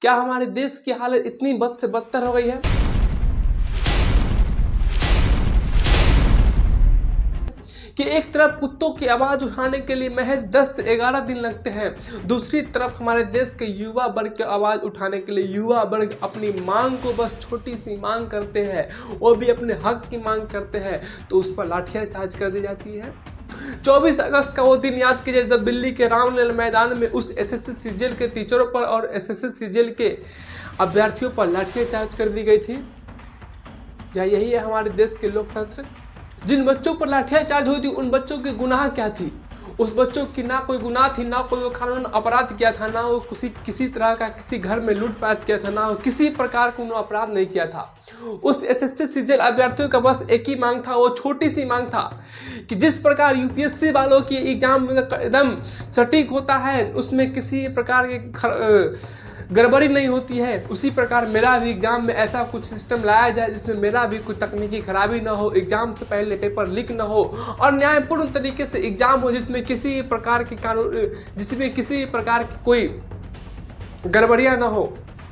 क्या हमारे देश की हालत इतनी बद से बदतर हो गई है कि एक तरफ कुत्तों की आवाज उठाने के लिए महज 10 से 11 दिन लगते हैं, दूसरी तरफ हमारे देश के युवा वर्ग की आवाज उठाने के लिए युवा वर्ग अपनी मांग को बस छोटी सी मांग करते हैं, वो भी अपने हक की मांग करते हैं तो उस पर लाठियाचार्ज कर दी जाती है। 24 अगस्त का वो दिन याद कीजिए जब दिल्ली के रामलीला मैदान में उस एसएससी सीजीएल के टीचरों पर और एसएससी सीजीएल के अभ्यर्थियों पर लाठियाचार्ज कर दी गई थी। क्या यही है हमारे देश के लोकतंत्र? जिन बच्चों पर लाठियाचार्ज हुई थी उन बच्चों के गुनाह क्या थी? उस बच्चों की ना कोई गुनाह थी, ना कोई वो कानून अपराध किया था, ना वो किसी तरह का किसी घर में लूटपाट किया था, ना वो किसी प्रकार का उन्होंने अपराध नहीं किया था। उस एसएससी सीजीएल अभ्यर्थियों का बस एक ही मांग था, वो छोटी सी मांग था कि जिस प्रकार यूपीएससी वालों की एग्जाम एकदम सटीक होता है, उसमें किसी प्रकार के गड़बड़ी नहीं होती है, उसी प्रकार मेरा भी एग्जाम में ऐसा कुछ सिस्टम लाया जाए जिसमें मेरा भी कोई तकनीकी खराबी ना हो, एग्जाम से पहले पेपर लीक ना हो और न्यायपूर्ण तरीके से एग्जाम हो जिसमें किसी प्रकार की जिसमें किसी प्रकार की कोई गड़बड़ियां ना हो।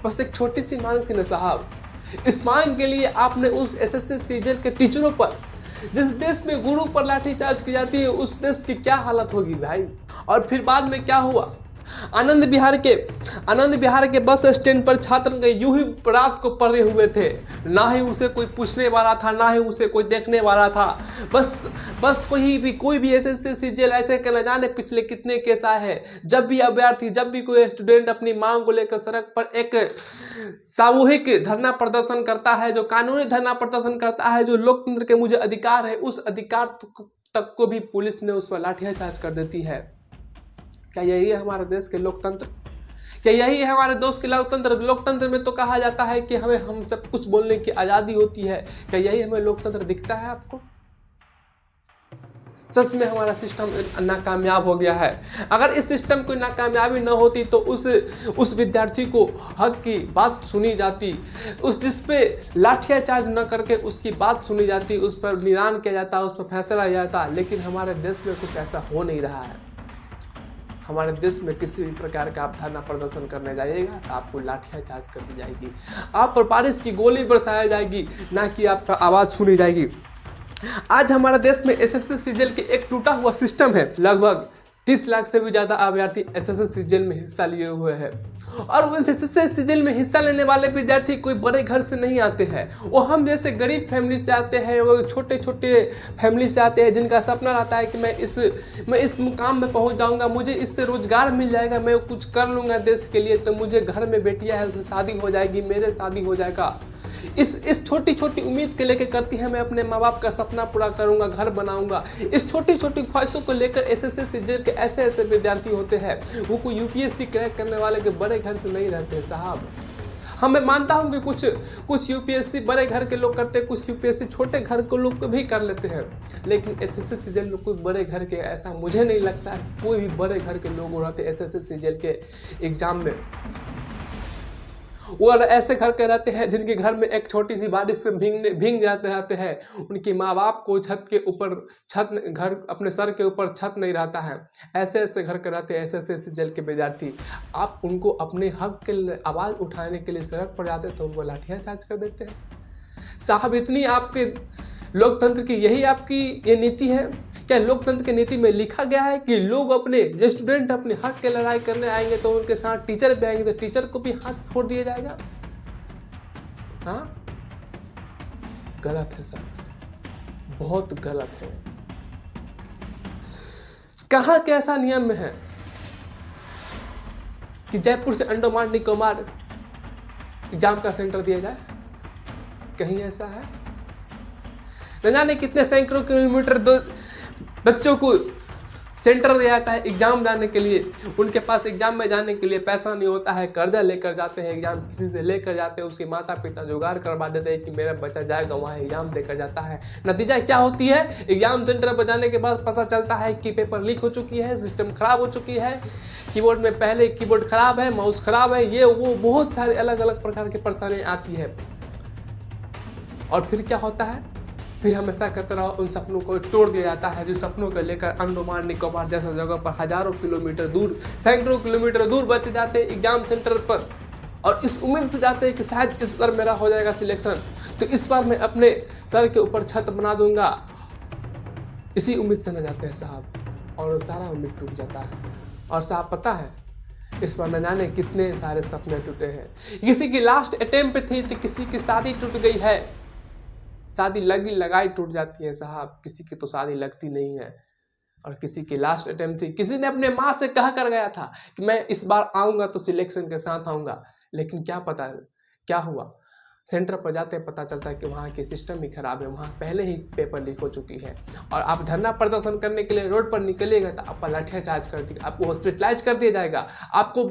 बस एक छोटी सी मांग थी ना साहब। इस मांग के लिए आपने उस एसएससी सीजीएल के टीचरों पर, जिस देश में गुरु पर लाठीचार्ज की जाती है, उस देश की क्या हालत होगी भाई। और फिर बाद में क्या हुआ? आनंद विहार के बस स्टैंड पर छात्र यूं ही रात को पड़े हुए थे, ना ही उसे कोई पूछने वाला था, ना ही उसे कोई देखने वाला था। बस कोई भी एसएससी सीजीएल ऐसे के न जाने पिछले कितने केस आए हैं। जब भी अभ्यर्थी, जब भी कोई स्टूडेंट अपनी मांग को लेकर सड़क पर एक सामूहिक धरना प्रदर्शन करता है, जो कानूनी धरना प्रदर्शन करता है, जो लोकतंत्र के मुझे अधिकार है, उस अधिकार तक को भी पुलिस ने उस पर लाठियाचार्ज कर देती है। क्या यही है हमारे देश के लोकतंत्र? क्या यही है हमारे देश के लोकतंत्र? लोकतंत्र में तो कहा जाता है कि हम सब कुछ बोलने की आज़ादी होती है। क्या यही हमें लोकतंत्र दिखता है आपको? सच में हमारा सिस्टम नाकामयाब हो गया है। अगर इस सिस्टम को नाकामयाबी न होती तो उस विद्यार्थी को हक की बात सुनी जाती, जिस पे लाठियाचार्ज न करके उसकी बात सुनी जाती, उस पर निदान किया जाता, उस पर फैसला किया जाता। लेकिन हमारे देश में कुछ ऐसा हो नहीं रहा है। हमारे देश में किसी भी प्रकार का आप धरना प्रदर्शन करने जाइएगा तो आपको लाठियाचार्ज कर दी जाएगी, आप पर बारिश की गोली बरसाई जाएगी, ना कि आपका आवाज़ सुनी जाएगी। आज हमारे देश में एसएससी सीजीएल के एक टूटा हुआ सिस्टम है। लगभग 30 लाख से भी ज़्यादा अभ्यर्थी एसएससी सीजीएल में हिस्सा लिए हुए हैं और उस एसएससी सीजीएल में हिस्सा लेने वाले विद्यार्थी कोई बड़े घर से नहीं आते हैं। वो हम जैसे गरीब फैमिली से आते हैं, वो छोटे छोटे फैमिली से आते हैं जिनका सपना रहता है कि मैं इस मुकाम में पहुंच जाऊंगा, मुझे इससे रोजगार मिल जाएगा, मैं कुछ कर लूँगा देश के लिए, तो मुझे घर में बेटियाँ है तो शादी हो जाएगी, मेरे शादी हो जाएगा। इस छोटी छोटी उम्मीद के लेकर करती है मैं अपने माँ बाप का सपना पूरा करूंगा, घर बनाऊंगा। इस छोटी छोटी ख्वाहिशों को लेकर एसएससी सीजीएल के ऐसे विद्यार्थी होते हैं, वो कोई यूपीएससी क्रैक करने वाले के बड़े घर से नहीं रहते साहब। हाँ, मैं मानता हूँ कि कुछ यूपीएससी बड़े घर के लोग करते हैं, कुछ यूपीएससी छोटे घर के लोग भी कर लेते हैं, लेकिन एसएससी सीजीएल में कोई बड़े घर के ऐसा मुझे नहीं लगता है कि कोई भी बड़े घर के लोग रहते एसएससी सीजीएल के एग्जाम में। वो ऐसे घर के रहते हैं जिनके घर में एक छोटी सी बारिश में भीग जाते रहते हैं, उनके माँ बाप को घर अपने सर के ऊपर छत नहीं रहता है। ऐसे घर के रहते हैं एसएससी सीजीएल के विद्यार्थी। आप उनको अपने हक के आवाज़ उठाने के लिए सड़क पर जाते तो वो लाठियाचार्ज कर देते हैं साहब। इतनी आपके लोकतंत्र की यही आपकी ये नीति है क्या? लोकतंत्र की नीति में लिखा गया है कि लोग जो स्टूडेंट अपने हक के लड़ाई करने आएंगे तो उनके साथ टीचर भी आएंगे तो टीचर को भी हाथ फोड़ दिया जाएगा? हाँ, गलत है सर, बहुत गलत है। कहाँ के ऐसा नियम में है कि जयपुर से अंडमान निकोबार एग्जाम का सेंटर दिया जाए? कहीं ऐसा है? न जाने कितने सैकड़ों किलोमीटर बच्चों को सेंटर दिया जाता है एग्जाम जाने के लिए। उनके पास एग्जाम में जाने के लिए पैसा नहीं होता है, कर्जा लेकर जाते हैं, एग्जाम किसी से लेकर जाते हैं, उसके माता पिता जुगाड़ करवा देते हैं कि मेरा बच्चा जाएगा वहाँ एग्जाम देकर जाता है। नतीजा क्या होती है? एग्जाम सेंटर पर जाने के बाद पता चलता है कि पेपर लीक हो चुकी है, सिस्टम खराब हो चुकी है, कीबोर्ड में पहले कीबोर्ड खराब है, माउस खराब है, ये वो बहुत सारे अलग अलग प्रकार की परेशानियाँ आती है। और फिर क्या होता है? फिर हमेशा की तरह उन सपनों को तोड़ दिया जाता है, जिस सपनों को लेकर अंडमान निकोबार जैसा जगह पर हजारों किलोमीटर दूर, सैकड़ों किलोमीटर दूर बच्चे जाते एग्जाम सेंटर पर और इस उम्मीद से जाते हैं कि शायद इस बार मेरा हो जाएगा सिलेक्शन, तो इस बार मैं अपने सर के ऊपर छत बना दूंगा, इसी उम्मीद से न जाते हैं साहब, और सारा उम्मीद टूट जाता है। और साहब पता है इस बार न जाने कितने सारे सपने टूटे हैं। किसी की लास्ट अटेम्प्ट थी तो किसी की शादी टूट गई है। शादी लगी लगाई टूट जाती है साहब, किसी की तो शादी लगती नहीं है। और किसी की लास्ट अटेम्प्ट थी, किसी ने अपने माँ से कह कर गया था कि मैं इस बार आऊँगा तो सिलेक्शन के साथ आऊँगा, लेकिन क्या पता क्या हुआ। सेंटर पर जाते पता चलता है कि वहाँ की सिस्टम ही खराब है, वहाँ पहले ही पेपर लीक हो चुकी है। और आप धरना प्रदर्शन करने के लिए रोड पर निकलिएगा तो आपका लाठीचार्ज कर दिया, आपको हॉस्पिटलाइज कर दिया जाएगा, आपको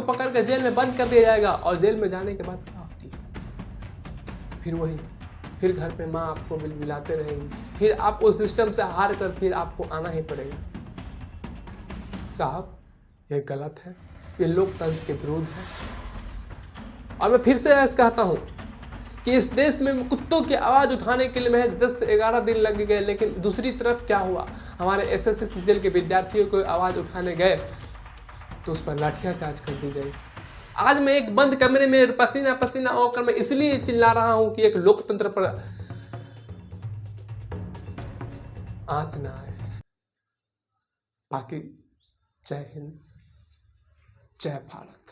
पकड़ कर जेल में बंद कर दिया जाएगा। और जेल में जाने के बाद क्या होती है, फिर घर पे माँ आपको बिलबिलाते रहेंगी, फिर आप उस सिस्टम से हार कर फिर आपको आना ही पड़ेगा। साहब ये गलत है, ये लोकतंत्र के विरुद्ध है। और मैं फिर से कहता हूँ कि इस देश में कुत्तों की आवाज़ उठाने के लिए महज 10 से 11 दिन लग गए, लेकिन दूसरी तरफ क्या हुआ, हमारे एसएससी सीजीएल के विद्यार्थियों को आवाज़ उठाने गए तो उस पर लाठियाचार्ज कर दी गई। आज मैं एक बंद कमरे में पसीना पसीना होकर मैं इसलिए चिल्ला रहा हूं कि एक लोकतंत्र पर आंच ना आए। बाकी जय हिंद, जय भारत।